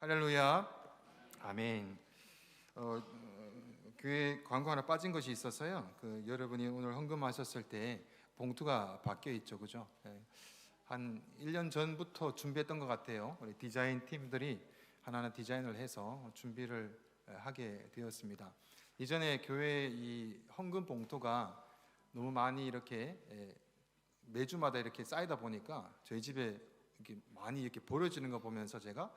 할렐루야, 아멘. 교회 광고 하나 빠진 것이 있어서요. 여러분이 오늘 헌금하셨을 때 봉투가 바뀌어 있죠, 그죠? 한 1년 전부터 준비했던 것 같아요. 우리 디자인 팀들이 하나하나 디자인을 해서 준비를 하게 되었습니다. 이전에 교회 이 헌금 봉투가 너무 많이 이렇게 매주마다 이렇게 쌓이다 보니까 저희 집에 이렇게 많이 이렇게 버려지는 거 보면서 제가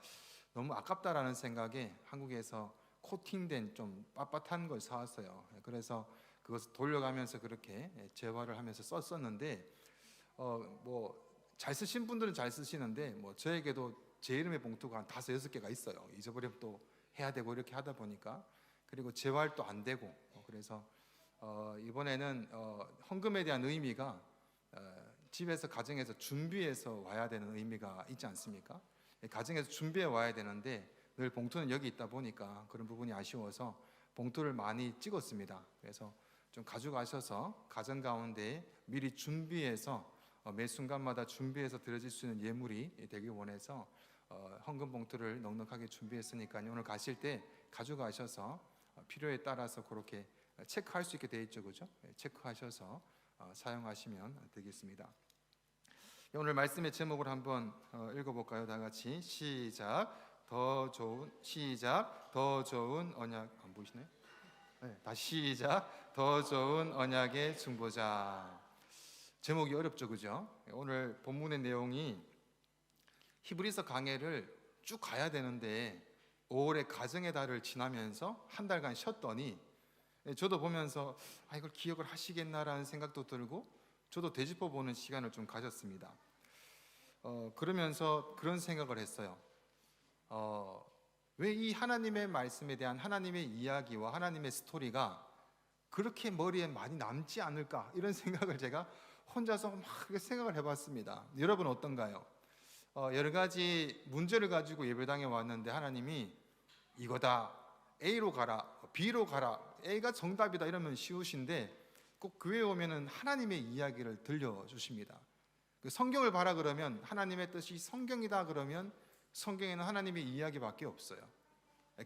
너무 아깝다라는 생각에 한국에서 코팅된 좀 빳빳한 걸 사왔어요. 그래서 그것을 돌려가면서 그렇게 재활을 하면서 썼었는데 뭐 잘 쓰신 분들은 잘 쓰시는데 뭐 저에게도 제 이름의 봉투가 한 5-6개가 있어요. 잊어버리면 또 해야 되고 이렇게 하다 보니까, 그리고 재활도 안 되고, 그래서 이번에는 헌금에 대한 의미가 집에서 가정에서 준비해서 와야 되는 의미가 있지 않습니까? 가정에서 준비해 와야 되는데 늘 봉투는 여기 있다 보니까 그런 부분이 아쉬워서 봉투를 많이 찍었습니다. 그래서 좀 가져가셔서 가정 가운데 미리 준비해서 매 순간마다 준비해서 드려질 수 있는 예물이 되길 원해서 헌금 봉투를 넉넉하게 준비했으니까요. 오늘 가실 때 가져가셔서 필요에 따라서 그렇게 체크할 수 있게 돼 있죠, 그죠? 체크하셔서 사용하시면 되겠습니다. 오늘 말씀의 제목을 한번 읽어볼까요? 다 같이 시작. 더 좋은 언약. 안 보이시나요? 네, 다시 시작. 더 좋은 언약의 중보자. 제목이 어렵죠, 그죠? 오늘 본문의 내용이 히브리서 강해를 쭉 가야 되는데 5월의 가정의 달을 지나면서 한 달간 쉬었더니 저도 보면서 이걸 기억을 하시겠나라는 생각도 들고 저도 되짚어보는 시간을 좀 가졌습니다. 그러면서 그런 생각을 했어요. 왜 이 하나님의 말씀에 대한 하나님의 이야기와 하나님의 스토리가 그렇게 머리에 많이 남지 않을까, 이런 생각을 제가 혼자서 막 생각을 해봤습니다. 여러분 어떤가요? 여러 가지 문제를 가지고 예배당에 왔는데 하나님이 이거다, A로 가라, B로 가라, A가 정답이다 이러면 쉬우신데 꼭 교회에 오면은 하나님의 이야기를 들려주십니다. 성경을 봐라 그러면 하나님의 뜻이 성경이다 그러면 성경에는 하나님의 이야기밖에 없어요.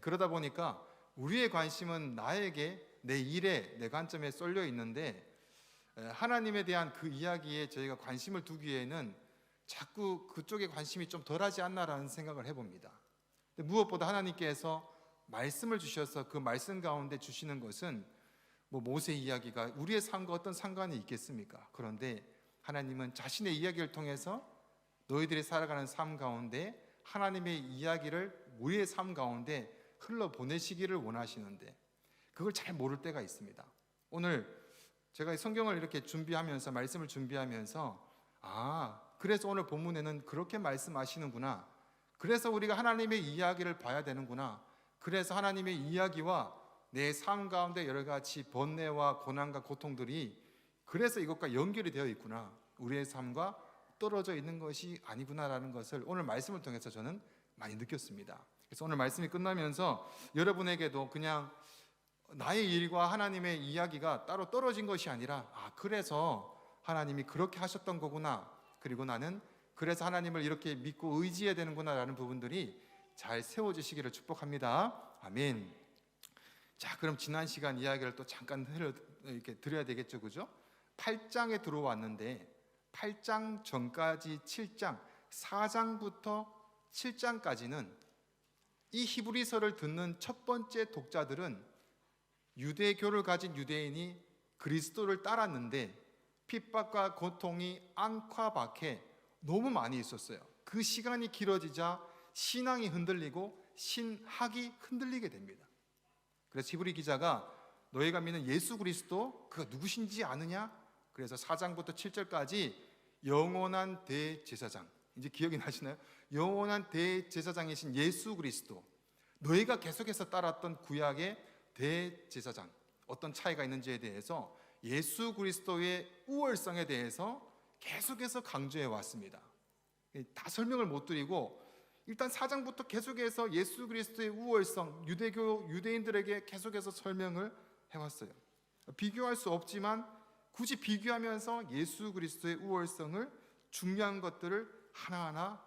그러다 보니까 우리의 관심은 나에게, 내 일에, 내 관점에 쏠려 있는데 하나님에 대한 그 이야기에 저희가 관심을 두기에는 자꾸 그쪽에 관심이 좀 덜하지 않나라는 생각을 해봅니다. 무엇보다 하나님께서 말씀을 주셔서 그 말씀 가운데 주시는 것은 뭐 모세 이야기가 우리의 삶과 어떤 상관이 있겠습니까? 그런데 하나님은 자신의 이야기를 통해서 너희들이 살아가는 삶 가운데 하나님의 이야기를 우리의 삶 가운데 흘러보내시기를 원하시는데 그걸 잘 모를 때가 있습니다. 오늘 제가 성경을 이렇게 준비하면서, 말씀을 준비하면서 그래서 오늘 본문에는 그렇게 말씀하시는구나, 그래서 우리가 하나님의 이야기를 봐야 되는구나, 그래서 하나님의 이야기와 내 삶 가운데 여러 가지 번뇌와 고난과 고통들이 그래서 이것과 연결이 되어 있구나, 우리의 삶과 떨어져 있는 것이 아니구나라는 것을 오늘 말씀을 통해서 저는 많이 느꼈습니다. 그래서 오늘 말씀이 끝나면서 여러분에게도 그냥 나의 일과 하나님의 이야기가 따로 떨어진 것이 아니라 그래서 하나님이 그렇게 하셨던 거구나, 그리고 나는 그래서 하나님을 이렇게 믿고 의지해야 되는구나 라는 부분들이 잘 세워지시기를 축복합니다. 아멘. 자, 그럼 지난 시간 이야기를 또 잠깐 이렇게 드려야 되겠죠, 그죠? 8장에 들어왔는데 8장 전까지 7장, 4장부터 7장까지는 이 히브리서를 듣는 첫 번째 독자들은 유대교를 가진 유대인이 그리스도를 따랐는데 핍박과 고통이 안팎에 너무 많이 있었어요. 그 시간이 길어지자 신앙이 흔들리고 신학이 흔들리게 됩니다. 그래서 히브리 기자가 너희가 믿는 예수 그리스도 그가 누구신지 아느냐? 그래서 4장부터 7절까지 영원한 대제사장, 이제 기억이 나시나요? 영원한 대제사장이신 예수 그리스도, 너희가 계속해서 따랐던 구약의 대제사장, 어떤 차이가 있는지에 대해서 예수 그리스도의 우월성에 대해서 계속해서 강조해 왔습니다. 다 설명을 못 드리고 일단 4장부터 계속해서 예수 그리스도의 우월성, 유대인들에게 계속해서 설명을 해왔어요. 비교할 수 없지만 굳이 비교하면서 예수 그리스도의 우월성을, 중요한 것들을 하나하나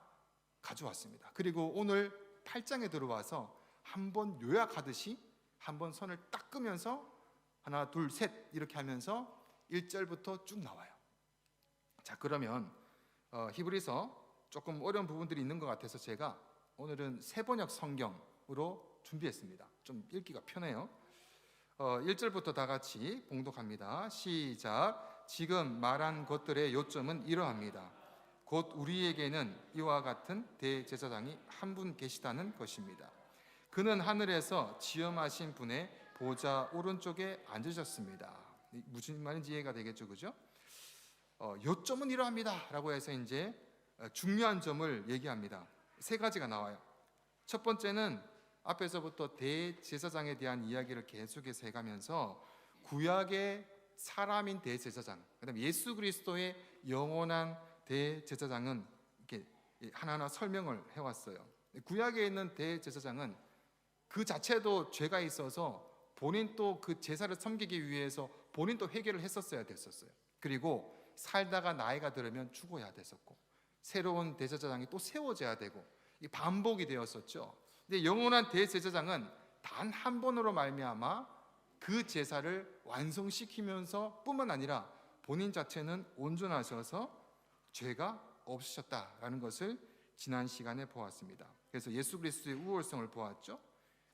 가져왔습니다. 그리고 오늘 8장에 들어와서 한번 요약하듯이 한번 선을 딱 끄면서 하나 둘 셋 이렇게 하면서 1절부터 쭉 나와요. 자, 그러면 히브리서 조금 어려운 부분들이 있는 것 같아서 제가 오늘은 세번역 성경으로 준비했습니다. 좀 읽기가 편해요. 1절부터 다 같이 봉독합니다. 시작. 지금 말한 것들의 요점은 이러합니다. 곧 우리에게는 이와 같은 대제사장이 한 분 계시다는 것입니다. 그는 하늘에서 지엄하신 분의 보좌 오른쪽에 앉으셨습니다. 무슨 말인지 이해가 되겠죠, 그죠? 요점은 이러합니다 라고 해서 이제 중요한 점을 얘기합니다. 세 가지가 나와요. 첫 번째는 앞에서부터 대제사장에 대한 이야기를 계속해서 해가면서 구약의 사람인 대제사장, 그다음에 예수 그리스도의 영원한 대제사장은 이렇게 하나하나 설명을 해왔어요. 구약에 있는 대제사장은 그 자체도 죄가 있어서 본인 또 그 제사를 섬기기 위해서 본인도 회개를 했었어야 됐었어요. 그리고 살다가 나이가 들으면 죽어야 됐었고, 새로운 대제사장이 또 세워져야 되고, 이 반복이 되었었죠. 근데 영원한 대제사장은 단 한 번으로 말미암아 그 제사를 완성시키면서 뿐만 아니라 본인 자체는 온전하셔서 죄가 없으셨다라는 것을 지난 시간에 보았습니다. 그래서 예수 그리스도의 우월성을 보았죠.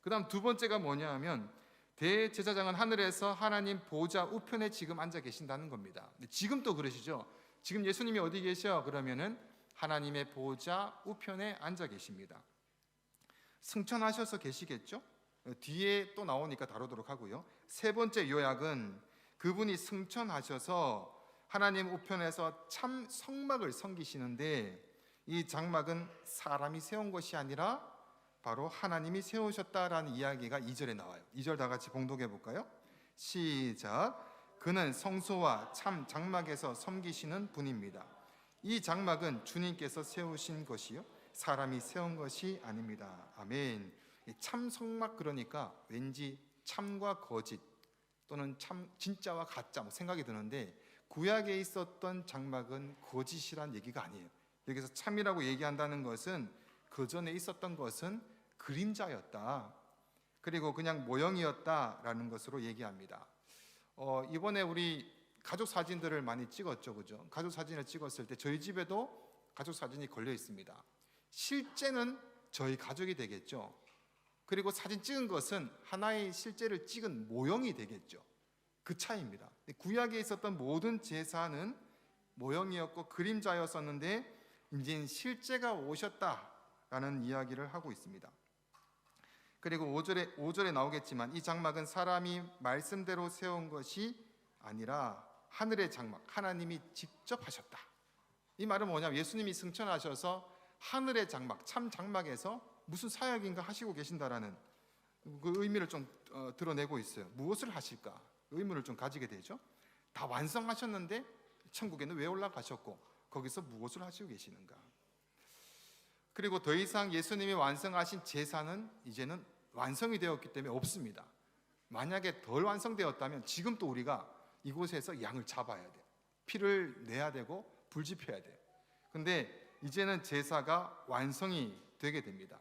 그 다음 두 번째가 뭐냐 하면 대제사장은 하늘에서 하나님 보좌 우편에 지금 앉아 계신다는 겁니다. 지금 또 그러시죠. 지금 예수님이 어디 계셔? 그러면은 하나님의 보좌 우편에 앉아 계십니다. 승천하셔서 계시겠죠? 뒤에 또 나오니까 다루도록 하고요. 세 번째 요약은 그분이 승천하셔서 하나님 우편에서 참 성막을 섬기시는데, 이 장막은 사람이 세운 것이 아니라 바로 하나님이 세우셨다라는 이야기가 2절에 나와요. 2절 다 같이 봉독해 볼까요? 시작. 그는 성소와 참 장막에서 섬기시는 분입니다. 이 장막은 주님께서 세우신 것이요 사람이 세운 것이 아닙니다. 아멘. 참 성막, 그러니까 왠지 참과 거짓 또는 참 진짜와 가짜 생각이 드는데, 구약에 있었던 장막은 거짓이란 얘기가 아니에요. 여기서 참이라고 얘기한다는 것은 그 전에 있었던 것은 그림자였다, 그리고 그냥 모형이었다라는 것으로 얘기합니다. 이번에 우리 가족 사진들을 많이 찍었죠, 그죠? 가족 사진을 찍었을 때 저희 집에도 가족 사진이 걸려 있습니다. 실제는 저희 가족이 되겠죠. 그리고 사진 찍은 것은 하나의 실제를 찍은 모형이 되겠죠. 그 차이입니다. 구약에 있었던 모든 제사는 모형이었고 그림자였었는데, 이제는 실제가 오셨다라는 이야기를 하고 있습니다. 그리고 5절에 나오겠지만 이 장막은 사람이 말씀대로 세운 것이 아니라 하늘의 장막, 하나님이 직접 하셨다. 이 말은 뭐냐면 예수님이 승천하셔서 하늘의 장막, 참 장막에서 무슨 사역인가 하시고 계신다라는 그 의미를 좀 드러내고 있어요. 무엇을 하실까? 의문을 좀 가지게 되죠. 다 완성하셨는데 천국에는 왜 올라가셨고 거기서 무엇을 하시고 계시는가? 그리고 더 이상 예수님이 완성하신 제사는 이제는 완성이 되었기 때문에 없습니다. 만약에 덜 완성되었다면 지금 또 우리가 이곳에서 양을 잡아야 돼요. 피를 내야 되고 불 지펴야 돼요. 근데 이제는 제사가 완성이 되게 됩니다.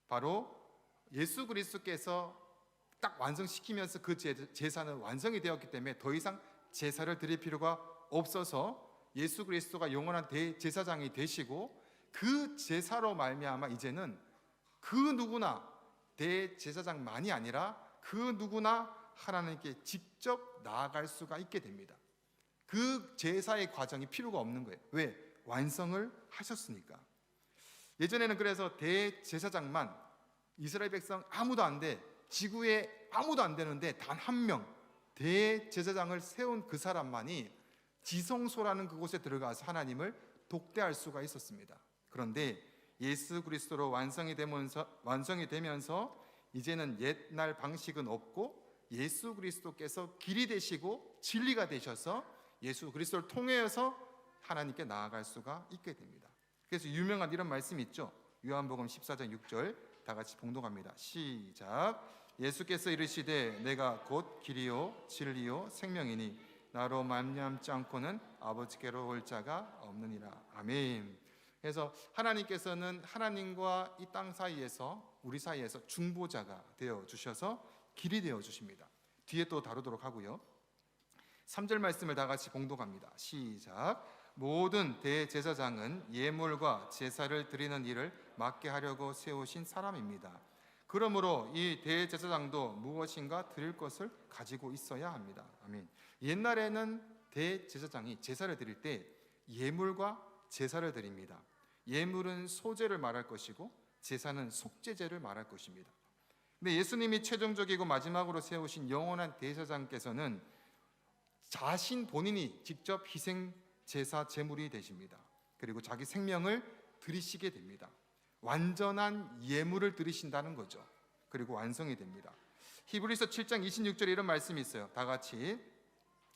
바로 예수 그리스도께서 딱 완성시키면서 그 제사는 완성이 되었기 때문에 더 이상 제사를 드릴 필요가 없어서 예수 그리스도가 영원한 대제사장이 되시고, 그 제사로 말미암아 이제는 그 누구나 대제사장만이 아니라 그 누구나 하나님께 직접 나아갈 수가 있게 됩니다. 그 제사의 과정이 필요가 없는 거예요. 왜? 완성을 하셨으니까. 예전에는 그래서 대제사장만, 이스라엘 백성 아무도 안 돼, 지구에 아무도 안 되는데 단 한 명 대제사장을 세운 그 사람만이 지성소라는 그곳에 들어가서 하나님을 독대할 수가 있었습니다. 그런데 예수 그리스도로 완성이 되면서 이제는 옛날 방식은 없고 예수 그리스도께서 길이 되시고 진리가 되셔서 예수 그리스도를 통해서 하나님께 나아갈 수가 있게 됩니다. 그래서 유명한 이런 말씀이 있죠. 요한복음 14장 6절 다 같이 봉독합니다. 시작. 예수께서 이르시되 내가 곧 길이요 진리요 생명이니 나로 말미암지 않고는 아버지께로 올 자가 없느니라. 아멘. 그래서 하나님께서는 하나님과 이 땅 사이에서, 우리 사이에서 중보자가 되어 주셔서 길이 되어 주십니다. 뒤에 또 다루도록 하고요. 3절 말씀을 다 같이 봉독합니다. 시작. 모든 대제사장은 예물과 제사를 드리는 일을 맡게 하려고 세우신 사람입니다. 그러므로 이 대제사장도 무엇인가 드릴 것을 가지고 있어야 합니다. 아멘. 옛날에는 대제사장이 제사를 드릴 때 예물과 제사를 드립니다. 예물은 소제를 말할 것이고 제사는 속죄제를 말할 것입니다. 근데 예수님이 최종적이고 마지막으로 세우신 영원한 대제사장께서는 자신 본인이 직접 희생 제사 제물이 되십니다. 그리고 자기 생명을 드리시게 됩니다. 완전한 예물을 드리신다는 거죠. 그리고 완성이 됩니다. 히브리서 7장 26절에 이런 말씀이 있어요. 다 같이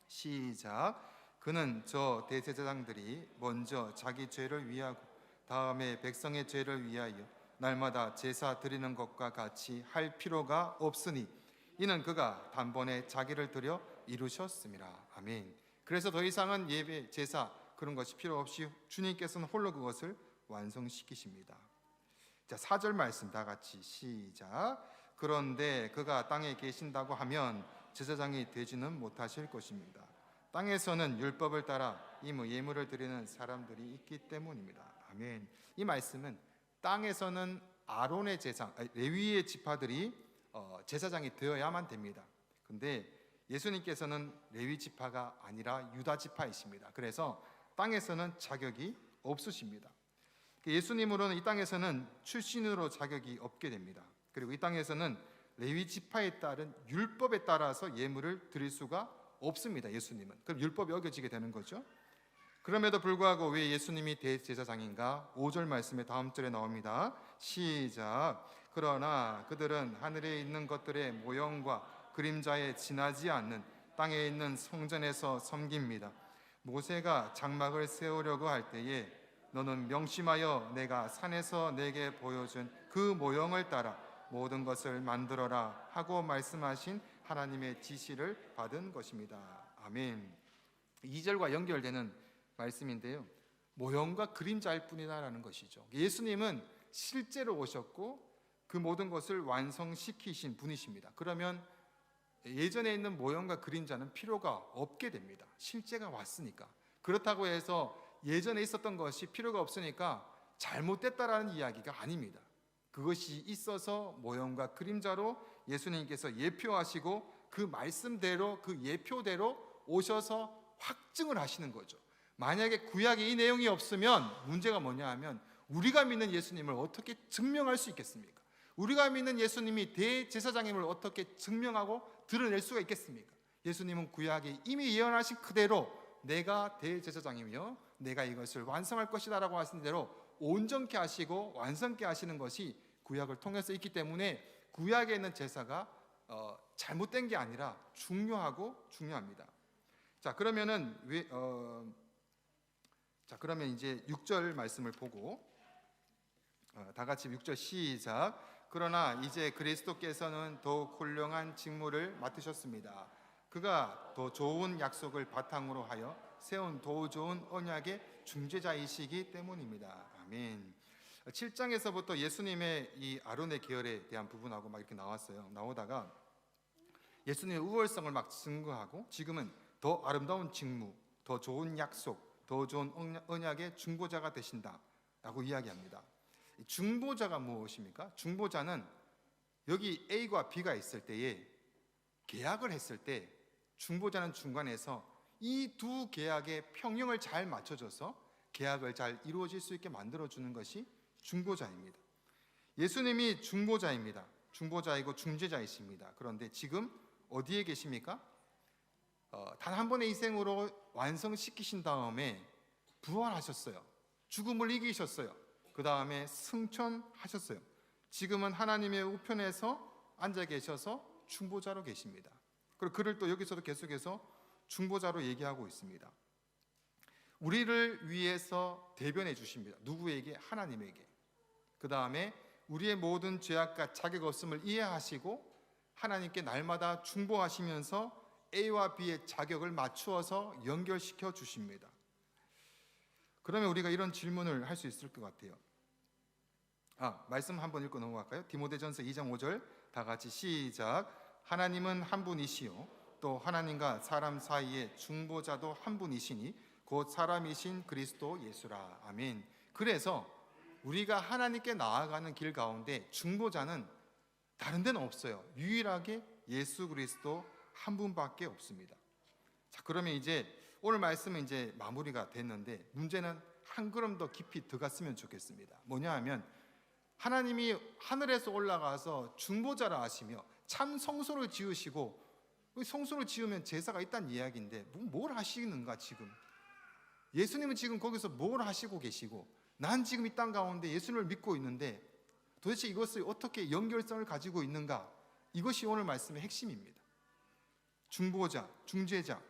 시작. 그는 저 대제사장들이 먼저 자기 죄를 위하고 다음에 백성의 죄를 위하여 날마다 제사 드리는 것과 같이 할 필요가 없으니 이는 그가 단번에 자기를 드려 이루셨습니다. 아멘. 그래서 더 이상은 예배, 제사 그런 것이 필요 없이 주님께서는 홀로 그것을 완성시키십니다. 자, 4절 말씀 다 같이 시작. 그런데 그가 땅에 계신다고 하면 제사장이 되지는 못하실 것입니다. 땅에서는 율법을 따라 예물을 드리는 사람들이 있기 때문입니다. 아멘. 이 말씀은 땅에서는 아론의 제사, 레위의 지파들이 제사장이 되어야만 됩니다. 근데 예수님께서는 레위 지파가 아니라 유다 지파이십니다. 그래서 땅에서는 자격이 없으십니다. 예수님으로는 이 땅에서는 출신으로 자격이 없게 됩니다. 그리고 이 땅에서는 레위 지파에 따른 율법에 따라서 예물을 드릴 수가 없습니다. 예수님은. 그럼 율법이 어겨지게 되는 거죠. 그럼에도 불구하고 왜 예수님이 대제사장인가? 5절 말씀에 다음 절에 나옵니다. 시작. 그러나 그들은 하늘에 있는 것들의 모형과 그림자에 지나지 않는 땅에 있는 성전에서 섬깁니다. 모세가 장막을 세우려고 할 때에 너는 명심하여 내가 산에서 내게 보여준 그 모형을 따라 모든 것을 만들어라 하고 말씀하신 하나님의 지시를 받은 것입니다. 아멘. 2절과 연결되는 말씀인데요. 모형과 그림자일 뿐이다라는 것이죠. 예수님은 실제로 오셨고 그 모든 것을 완성시키신 분이십니다. 그러면 예전에 있는 모형과 그림자는 필요가 없게 됩니다. 실제가 왔으니까. 그렇다고 해서 예전에 있었던 것이 필요가 없으니까 잘못됐다라는 이야기가 아닙니다. 그것이 있어서 모형과 그림자로 예수님께서 예표하시고 그 말씀대로 그 예표대로 오셔서 확증을 하시는 거죠. 만약에 구약에 이 내용이 없으면 문제가 뭐냐 하면 우리가 믿는 예수님을 어떻게 증명할 수 있겠습니까? 우리가 믿는 예수님이 대제사장임을 어떻게 증명하고 드러낼 수가 있겠습니까? 예수님은 구약에 이미 예언하신 그대로 내가 대제사장이며 내가 이것을 완성할 것이다 라고 하신 대로 온전케 하시고 완성케 하시는 것이 구약을 통해서 있기 때문에 구약에 있는 제사가 잘못된 게 아니라 중요합니다. 자, 그러면 이제 6절 말씀을 보고 다 같이 6절 시작. 그러나 이제 그리스도께서는 더욱 훌륭한 직무를 맡으셨습니다. 그가 더 좋은 약속을 바탕으로 하여 세운 더 좋은 언약의 중재자이시기 때문입니다. 아멘. 7장에서부터 예수님의 이 아론의 계열에 대한 부분하고 막 이렇게 나왔어요. 나오다가 예수님의 우월성을 막 증거하고 지금은 더 아름다운 직무, 더 좋은 약속, 더 좋은 언약의 중보자가 되신다라고 이야기합니다. 중보자가 무엇입니까? 중보자는 여기 A과 B가 있을 때에 계약을 했을 때 중보자는 중간에서 이 두 계약의 평형을 잘 맞춰줘서 계약을 잘 이루어질 수 있게 만들어주는 것이 중보자입니다. 예수님이 중보자입니다. 중보자이고 중재자이십니다. 그런데 지금 어디에 계십니까? 단 한 번의 희생으로 완성시키신 다음에 부활하셨어요. 죽음을 이기셨어요. 그 다음에 승천하셨어요. 지금은 하나님의 우편에서 앉아 계셔서 중보자로 계십니다. 그리고 그를 또 여기서도 계속해서 중보자로 얘기하고 있습니다. 우리를 위해서 대변해 주십니다. 누구에게? 하나님에게. 그 다음에 우리의 모든 죄악과 자격 없음을 이해하시고 하나님께 날마다 중보하시면서 A와 B의 자격을 맞추어서 연결시켜 주십니다. 그러면 우리가 이런 질문을 할 수 있을 것 같아요. 말씀 한번 읽고 넘어갈까요? 디모데전서 2장 5절 다 같이 시작. 하나님은 한 분이시요 또 하나님과 사람 사이의 중보자도 한 분이시니 곧 사람이신 그리스도 예수라. 아멘. 그래서 우리가 하나님께 나아가는 길 가운데 중보자는 다른 데는 없어요. 유일하게 예수 그리스도 한 분밖에 없습니다. 자, 그러면 이제 오늘 말씀은 이제 마무리가 됐는데 문제는 한 걸음 더 깊이 들어갔으면 좋겠습니다. 뭐냐 하면 하나님이 하늘에서 올라가서 중보자라 하시며 참 성소를 지으시고, 성소를 지으면 제사가 있다는 이야기인데 뭘 하시는가 지금? 예수님은 지금 거기서 뭘 하시고 계시고, 난 지금 이 땅 가운데 예수님을 믿고 있는데 도대체 이것을 어떻게 연결성을 가지고 있는가? 이것이 오늘 말씀의 핵심입니다. 중보자, 중재자.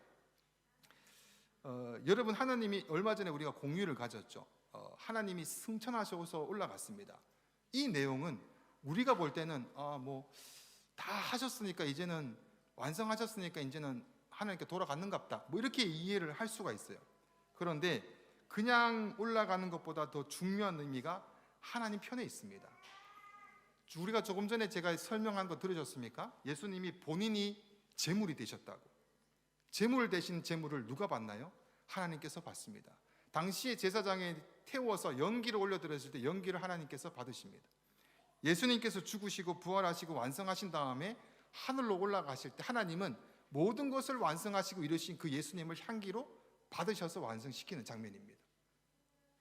여러분, 하나님이 얼마 전에 우리가 공유를 가졌죠. 하나님이 승천하셔서 올라갔습니다. 이 내용은 우리가 볼 때는 다 하셨으니까 이제는 완성하셨으니까 이제는 하나님께 돌아갔는갑다, 이렇게 이해를 할 수가 있어요. 그런데 그냥 올라가는 것보다 더 중요한 의미가 하나님 편에 있습니다. 우리가 조금 전에 제가 설명한 거 들으셨습니까? 예수님이 본인이 제물이 되셨다고. 제물 대신 제물을 누가 받나요? 하나님께서 받습니다. 당시에 제사장에 태워서 연기를 올려드렸을 때 연기를 하나님께서 받으십니다. 예수님께서 죽으시고 부활하시고 완성하신 다음에 하늘로 올라가실 때 하나님은 모든 것을 완성하시고 이루신 그 예수님을 향기로 받으셔서 완성시키는 장면입니다.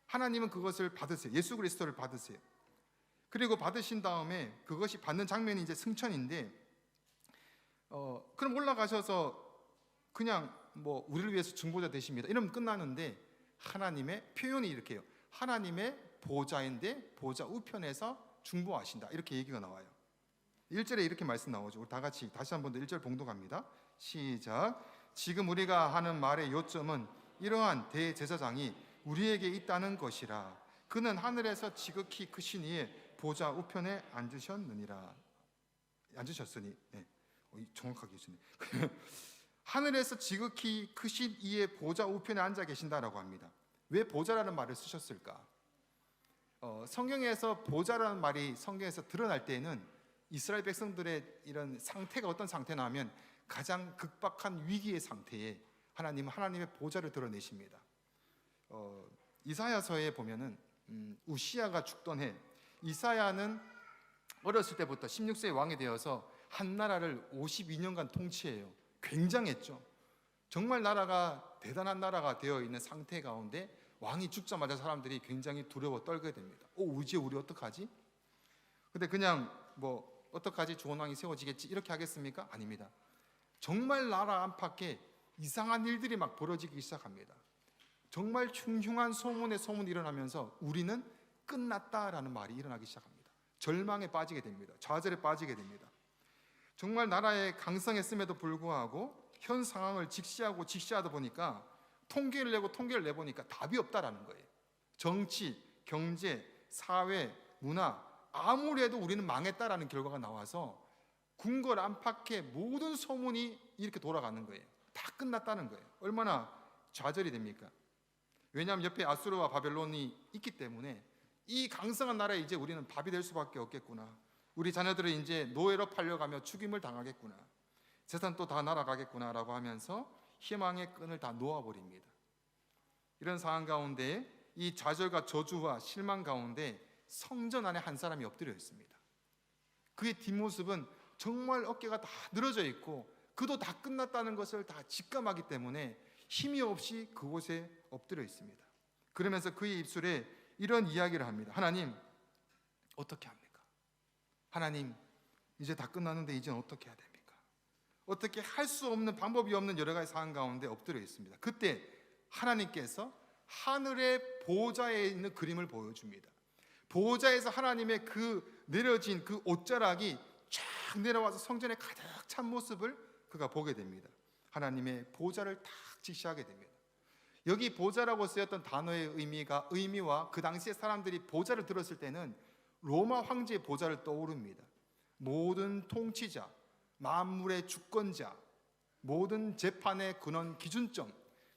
하나님은 그것을 받으세요. 예수 그리스도를 받으세요. 그리고 받으신 다음에 그것이 받는 장면이 이제 승천인데, 그럼 올라가셔서 그냥 우리를 위해서 중보자 되십니다 이러면 끝나는데, 하나님의 표현이 이렇게 해요. 하나님의 보좌인데 보좌 우편에서 중보하신다, 이렇게 얘기가 나와요. 1절에 이렇게 말씀 나오죠. 우리 다 같이 다시 한 번 더 1절 봉독합니다. 시작. 지금 우리가 하는 말의 요점은 이러한 대제사장이 우리에게 있다는 것이라. 그는 하늘에서 지극히 크신 이의 보좌 우편에 앉으셨으니. 네. 정확하게 해주네. 하늘에서 지극히 크신 이의 보좌 우편에 앉아 계신다라고 합니다. 왜 보좌라는 말을 쓰셨을까? 성경에서 보좌라는 말이 성경에서 드러날 때에는 이스라엘 백성들의 이런 상태가 어떤 상태나 하면 가장 극박한 위기의 상태에 하나님은 하나님의 보좌를 드러내십니다. 이사야서에 보면은 우시야가 죽던 해, 이사야는 어렸을 때부터 16세의 왕이 되어서 한 나라를 52년간 통치해요. 굉장했죠. 정말 나라가 대단한 나라가 되어 있는 상태 가운데 왕이 죽자마자 사람들이 굉장히 두려워 떨게 됩니다. 이제 우리 어떡하지? 근데 그냥 어떡하지? 좋은 왕이 세워지겠지 이렇게 하겠습니까? 아닙니다. 정말 나라 안팎에 이상한 일들이 막 벌어지기 시작합니다. 정말 흉흉한 소문이 일어나면서 우리는 끝났다라는 말이 일어나기 시작합니다. 절망에 빠지게 됩니다. 좌절에 빠지게 됩니다. 정말 나라에 강성했음에도 불구하고 현 상황을 직시하다 보니까 통계를 내보니까 답이 없다라는 거예요. 정치, 경제, 사회, 문화, 아무리 해도 우리는 망했다라는 결과가 나와서 궁궐 안팎의 모든 소문이 이렇게 돌아가는 거예요. 다 끝났다는 거예요. 얼마나 좌절이 됩니까? 왜냐하면 옆에 아수르와 바벨론이 있기 때문에 이 강성한 나라에 이제 우리는 밥이 될 수밖에 없겠구나. 우리 자녀들을 이제 노예로 팔려가며 죽임을 당하겠구나. 재산 또 다 날아가겠구나라고 하면서 희망의 끈을 다 놓아버립니다. 이런 상황 가운데 이 좌절과 저주와 실망 가운데 성전 안에 한 사람이 엎드려 있습니다. 그의 뒷모습은 정말 어깨가 다 늘어져 있고 그도 다 끝났다는 것을 다 직감하기 때문에 힘이 없이 그곳에 엎드려 있습니다. 그러면서 그의 입술에 이런 이야기를 합니다. 하나님, 어떻게 합니까? 하나님, 이제 다 끝났는데 이제는 어떻게 해야 됩니까? 어떻게 할 수 없는, 방법이 없는 여러 가지 상황 가운데 엎드려 있습니다. 그때 하나님께서 하늘의 보좌에 있는 그림을 보여줍니다. 보좌에서 하나님의 그 내려진 그 옷자락이 쫙 내려와서 성전에 가득 찬 모습을 그가 보게 됩니다. 하나님의 보좌를 탁 직시하게 됩니다. 여기 보좌라고 쓰였던 단어의 의미와 그 당시에 사람들이 보좌를 들었을 때는 로마 황제의 보좌를 떠오릅니다. 모든 통치자, 만물의 주권자, 모든 재판의 근원 기준점,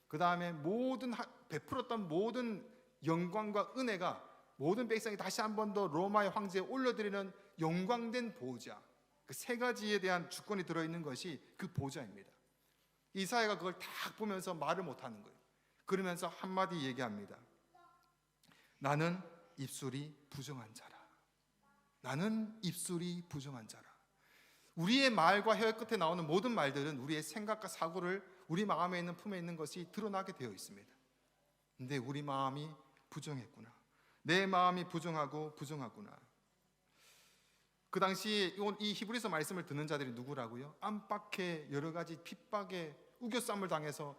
그 다음에 모든 베풀었던 모든 영광과 은혜가 모든 백성이 다시 한 번 더 로마의 황제에 올려드리는 영광된 보호자, 그 세 가지에 대한 주권이 들어있는 것이 그 보호자입니다. 이사야가 그걸 딱 보면서 말을 못하는 거예요. 그러면서 한마디 얘기합니다. 나는 입술이 부정한 자라. 나는 입술이 부정한 자라. 우리의 말과 혀의 끝에 나오는 모든 말들은 우리의 생각과 사고를 우리 마음에 있는 품에 있는 것이 드러나게 되어 있습니다. 근데 우리 마음이 부정했구나. 내 마음이 부정하구나. 그 당시 이 히브리서 말씀을 듣는 자들이 누구라고요? 안팎에 여러 가지 핍박에 우겨쌈을 당해서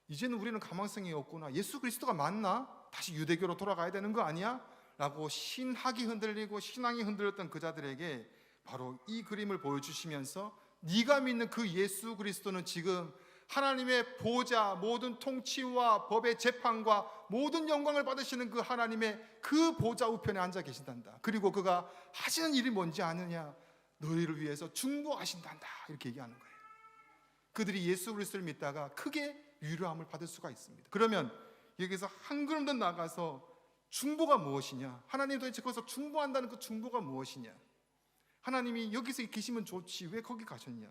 이제는 우리는 가망성이 없구나. 예수 그리스도가 맞나? 다시 유대교로 돌아가야 되는 거 아니야? 라고 신학이 흔들리고 신앙이 흔들렸던 그 자들에게 바로 이 그림을 보여주시면서 네가 믿는 그 예수 그리스도는 지금 하나님의 보좌, 모든 통치와 법의 재판과 모든 영광을 받으시는 그 하나님의 그 보좌 우편에 앉아 계신단다. 그리고 그가 하시는 일이 뭔지 아느냐? 너희를 위해서 중보하신단다. 이렇게 얘기하는 거예요. 그들이 예수 그리스도를 믿다가 크게 위로함을 받을 수가 있습니다. 그러면 여기서 한 걸음 더 나가서 중보가 무엇이냐? 하나님 도대체 거기서 중보한다는 그 중보가 무엇이냐? 하나님이 여기서 계시면 좋지 왜 거기 가셨냐?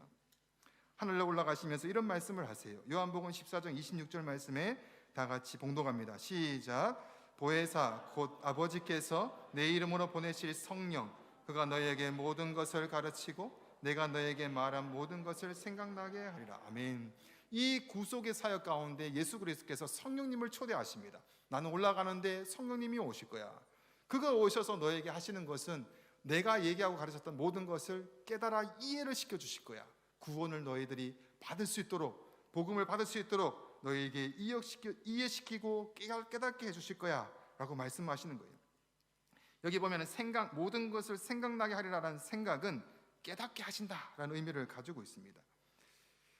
하늘로 올라가시면서 이런 말씀을 하세요. 요한복음 14장 26절 말씀에 다 같이 봉독합니다. 시작. 보혜사 곧 아버지께서 내 이름으로 보내실 성령 그가 너희에게 모든 것을 가르치고 내가 너희에게 말한 모든 것을 생각나게 하리라. 아멘. 이 구속의 사역 가운데 예수 그리스도께서 성령님을 초대하십니다. 나는 올라가는데 성령님이 오실 거야. 그가 오셔서 너에게 하시는 것은 내가 얘기하고 가르쳤던 모든 것을 깨달아 이해를 시켜주실 거야. 구원을 너희들이 받을 수 있도록, 복음을 받을 수 있도록 너희에게 이해시키고 깨닫게 해주실 거야 라고 말씀하시는 거예요. 여기 보면 모든 것을 생각나게 하리라는 생각은 깨닫게 하신다라는 의미를 가지고 있습니다.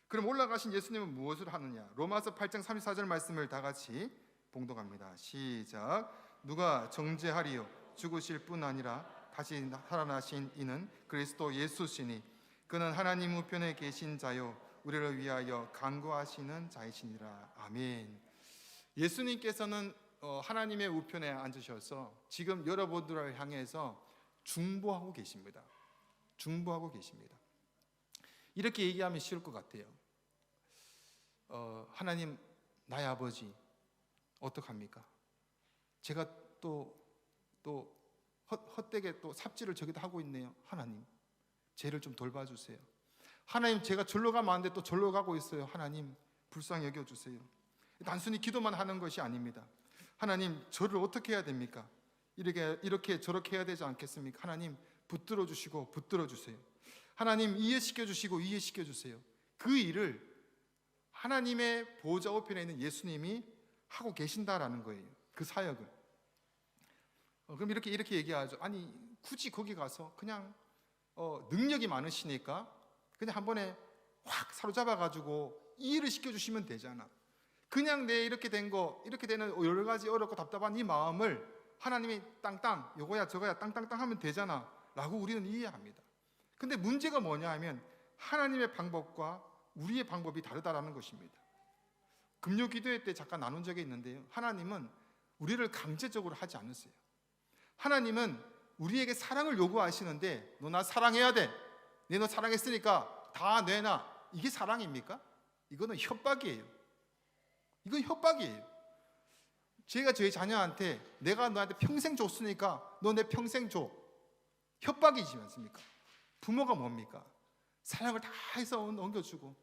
그럼 올라가신 예수님은 무엇을 하느냐? 로마서 8장 34절 말씀을 다 같이 봉독합니다. 시작. 누가 정죄하리요? 죽으실 뿐 아니라 다시 살아나신 이는 그리스도 예수시니 그는 하나님 우편에 계신 자요 우리를 위하여 간구하시는 자이시니라. 아멘. 예수님께서는 하나님의 우편에 앉으셔서 지금 여러분들을 향해서 중보하고 계십니다. 중보하고 계십니다. 이렇게 얘기하면 쉬울 것 같아요. 하나님, 나의 아버지 어떡합니까? 제가 또 헛되게 또 삽질을 저기다 하고 있네요. 하나님, 죄를 좀 돌봐주세요. 하나님, 제가 절로 가면 안 돼. 또 절로 가고 있어요. 하나님, 불쌍히 여겨주세요. 단순히 기도만 하는 것이 아닙니다. 하나님, 저를 어떻게 해야 됩니까? 이렇게 저렇게 해야 되지 않겠습니까? 하나님, 붙들어 주시고 붙들어 주세요. 하나님, 이해시켜 주시고 이해시켜 주세요. 그 일을 하나님의 보좌 우편에 있는 예수님이 하고 계신다라는 거예요. 그 사역을. 그럼 이렇게 얘기하죠. 아니, 굳이 거기 가서 그냥 능력이 많으시니까 그냥 한 번에 확 사로잡아 가지고 이해를 시켜주시면 되잖아. 그냥 내 이렇게 되는 여러 가지 어렵고 답답한 이 마음을 하나님이 땅땅 요거야 저거야 땅땅땅 하면 되잖아 라고 우리는 이해합니다. 근데 문제가 뭐냐 하면 하나님의 방법과 우리의 방법이 다르다라는 것입니다. 금요 기도회 때 잠깐 나눈 적이 있는데요, 하나님은 우리를 강제적으로 하지 않으세요. 하나님은 우리에게 사랑을 요구하시는데 너 나 사랑해야 돼, 내 너 사랑했으니까 다 내놔, 이게 사랑입니까? 이거는 협박이에요. 이건 협박이에요. 제가 저희 자녀한테 내가 너한테 평생 줬으니까 너 내 평생 줘, 협박이지 않습니까? 부모가 뭡니까? 사랑을 다 해서 넘겨주고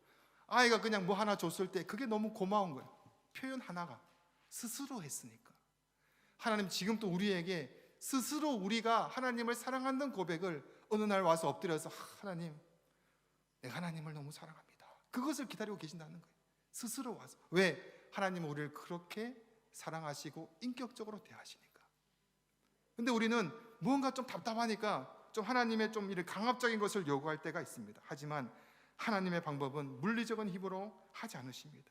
아이가 그냥 뭐 하나 줬을 때 그게 너무 고마운 거예요. 표현 하나가 스스로 했으니까. 하나님 지금 또 우리에게 스스로 우리가 하나님을 사랑한다는 고백을 어느 날 와서 엎드려서 하나님, 내가 하나님을 너무 사랑합니다, 그것을 기다리고 계신다는 거예요. 스스로 와서. 왜? 하나님은 우리를 그렇게 사랑하시고 인격적으로 대하시니까. 근데 우리는 뭔가 좀 답답하니까 좀 하나님의 좀 이런 강압적인 것을 요구할 때가 있습니다. 하지만 하나님의 방법은 물리적인 힘으로 하지 않으십니다.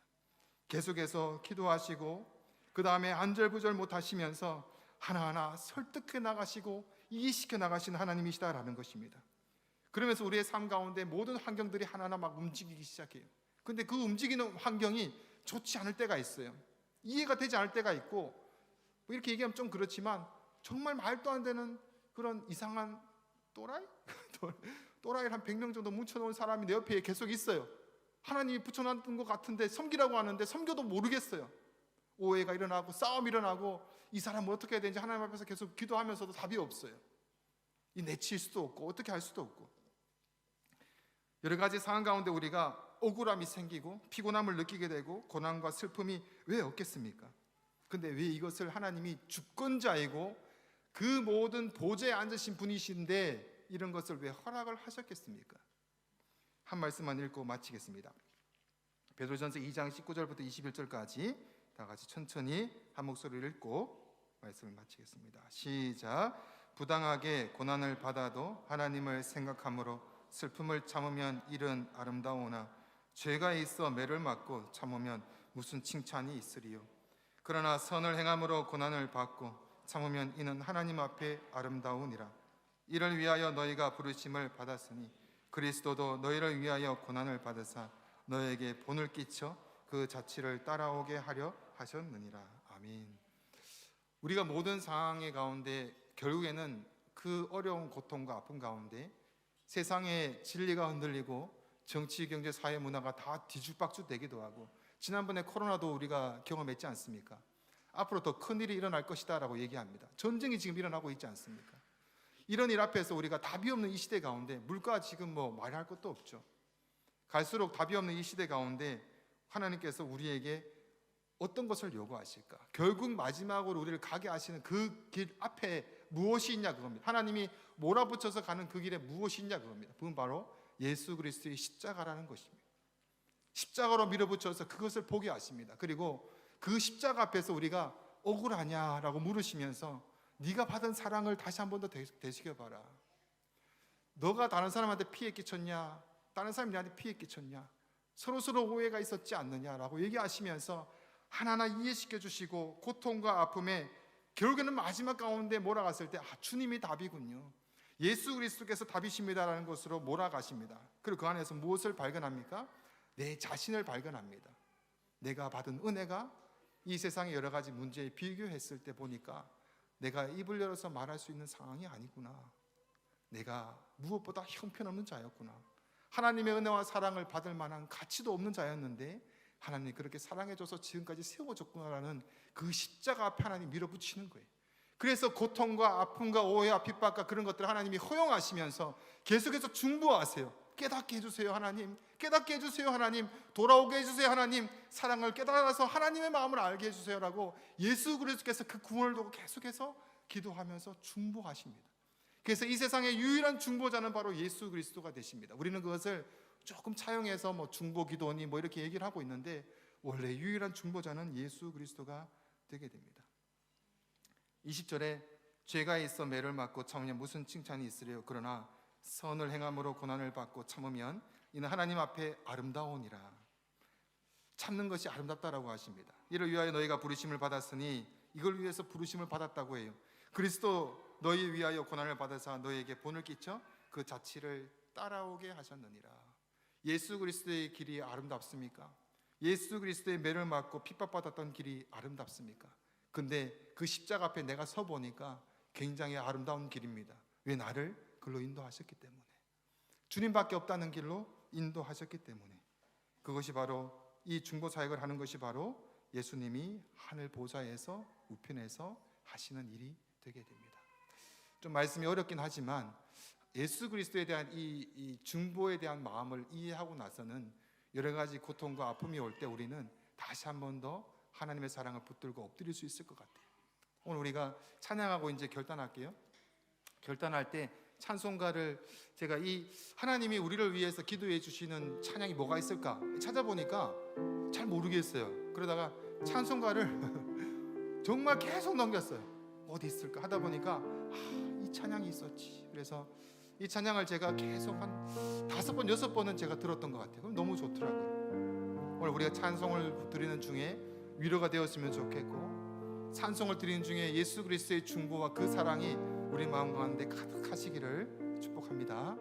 계속해서 기도하시고 그 다음에 안절부절 못하시면서 하나하나 설득해 나가시고 이해시켜 나가시는 하나님이시다라는 것입니다. 그러면서 우리의 삶 가운데 모든 환경들이 하나하나 막 움직이기 시작해요. 근데 그 움직이는 환경이 좋지 않을 때가 있어요. 이해가 되지 않을 때가 있고 뭐 이렇게 얘기하면 좀 그렇지만 정말 말도 안 되는 그런 이상한 또라이? 또라이를 한 100명 정도 뭉쳐놓은 사람이 내 옆에 계속 있어요. 하나님이 붙여놨던 것 같은데 섬기라고 하는데 섬겨도 모르겠어요. 오해가 일어나고 싸움이 일어나고 이 사람을 어떻게 해야 되는지 하나님 앞에서 계속 기도하면서도 답이 없어요. 이 내칠 수도 없고 어떻게 할 수도 없고, 여러 가지 상황 가운데 우리가 억울함이 생기고 피곤함을 느끼게 되고 고난과 슬픔이 왜 없겠습니까? 근데 왜 이것을 하나님이 주권자이고 그 모든 보좌에 앉으신 분이신데 이런 것을 왜 허락을 하셨겠습니까? 한 말씀만 읽고 마치겠습니다. 베드로전서 2장 19절부터 21절까지 다 같이 천천히 한 목소리를 읽고 말씀을 마치겠습니다. 시작. 부당하게 고난을 받아도 하나님을 생각함으로 슬픔을 참으면 일은 아름다우나 죄가 있어 매를 맞고 참으면 무슨 칭찬이 있으리요. 그러나 선을 행함으로 고난을 받고 참으면 이는 하나님 앞에 아름다우니라. 이를 위하여 너희가 부르심을 받았으니 그리스도도 너희를 위하여 고난을 받으사 너에게 본을 끼쳐 그 자취를 따라오게 하려 하셨느니라. 아멘. 우리가 모든 상황의 가운데 결국에는 그 어려운 고통과 아픔 가운데 세상의 진리가 흔들리고 정치, 경제, 사회, 문화가 다 뒤죽박죽 되기도 하고, 지난번에 코로나도 우리가 경험했지 않습니까? 앞으로 더 큰일이 일어날 것이다 라고 얘기합니다. 전쟁이 지금 일어나고 있지 않습니까? 이런 일 앞에서 우리가 답이 없는 이 시대 가운데, 물가 지금 뭐 말할 것도 없죠. 갈수록 답이 없는 이 시대 가운데 하나님께서 우리에게 어떤 것을 요구하실까? 결국 마지막으로 우리를 가게 하시는 그 길 앞에 무엇이 있냐 그겁니다. 하나님이 몰아붙여서 가는 그 길에 무엇이 있냐 그겁니다. 그건 바로 예수 그리스도의 십자가라는 것입니다. 십자가로 밀어붙여서 그것을 보게 하십니다. 그리고 그 십자가 앞에서 우리가 억울하냐라고 물으시면서 네가 받은 사랑을 다시 한 번 더 되새겨봐라. 너가 다른 사람한테 피해 끼쳤냐? 다른 사람이 나한테 피해 끼쳤냐? 서로 오해가 있었지 않느냐라고 얘기하시면서 하나하나 이해시켜 주시고 고통과 아픔에 결국에는 마지막 가운데 몰아갔을 때 주님이 답이군요. 예수 그리스도께서 답이십니다라는 것으로 몰아가십니다. 그리고 그 안에서 무엇을 발견합니까? 내 자신을 발견합니다. 내가 받은 은혜가 이 세상의 여러 가지 문제에 비교했을 때 보니까 내가 입을 열어서 말할 수 있는 상황이 아니구나. 내가 무엇보다 형편없는 자였구나. 하나님의 은혜와 사랑을 받을 만한 가치도 없는 자였는데 하나님이 그렇게 사랑해줘서 지금까지 세워줬구나라는 그 십자가 앞에 하나님 밀어붙이는 거예요. 그래서 고통과 아픔과 오해와 핍박과 그런 것들을 하나님이 허용하시면서 계속해서 중보하세요. 깨닫게 해주세요 하나님, 깨닫게 해주세요 하나님, 돌아오게 해주세요 하나님, 사랑을 깨달아서 하나님의 마음을 알게 해주세요 라고 예수 그리스도께서 그 구원을 두고 계속해서 기도하면서 중보하십니다. 그래서 이 세상의 유일한 중보자는 바로 예수 그리스도가 되십니다. 우리는 그것을 조금 차용해서 뭐 중보 기도니 뭐 이렇게 얘기를 하고 있는데 원래 유일한 중보자는 예수 그리스도가 되게 됩니다. 20절에 죄가 있어 매를 맞고 참으면 무슨 칭찬이 있으리요. 그러나 선을 행함으로 고난을 받고 참으면 이는 하나님 앞에 아름다우니라. 참는 것이 아름답다라고 하십니다. 이를 위하여 너희가 부르심을 받았으니 이걸 위해서 부르심을 받았다고 해요. 그리스도 너희 위하여 고난을 받아서 너희에게 본을 끼쳐 그 자취를 따라오게 하셨느니라. 예수 그리스도의 길이 아름답습니까? 예수 그리스도의 매를 맞고 핍박받았던 길이 아름답습니까? 근데 그 십자가 앞에 내가 서 보니까 굉장히 아름다운 길입니다. 왜? 나를 글로 인도하셨기 때문에, 주님밖에 없다는 길로 인도하셨기 때문에. 그것이 바로 이 중보 사역을 하는 것이 바로 예수님이 하늘 보좌에서 우편에서 하시는 일이 되게 됩니다. 좀 말씀이 어렵긴 하지만 예수 그리스도에 대한 이 중보에 대한 마음을 이해하고 나서는 여러 가지 고통과 아픔이 올 때 우리는 다시 한 번 더 하나님의 사랑을 붙들고 엎드릴 수 있을 것 같아요. 오늘 우리가 찬양하고 이제 결단할게요. 결단할 때 찬송가를 제가 이 하나님이 우리를 위해서 기도해 주시는 찬양이 뭐가 있을까 찾아보니까 잘 모르겠어요. 그러다가 찬송가를 정말 계속 넘겼어요. 어디 있을까 하다 보니까 이 찬양이 있었지. 그래서 이 찬양을 제가 계속 한 5번, 6번은 제가 들었던 것 같아요. 그럼 너무 좋더라고요. 오늘 우리가 찬송을 드리는 중에 위로가 되었으면 좋겠고, 찬송을 드리는 중에 예수 그리스도의 중보와 그 사랑이 우리 마음 가운데 가득하시기를 축복합니다.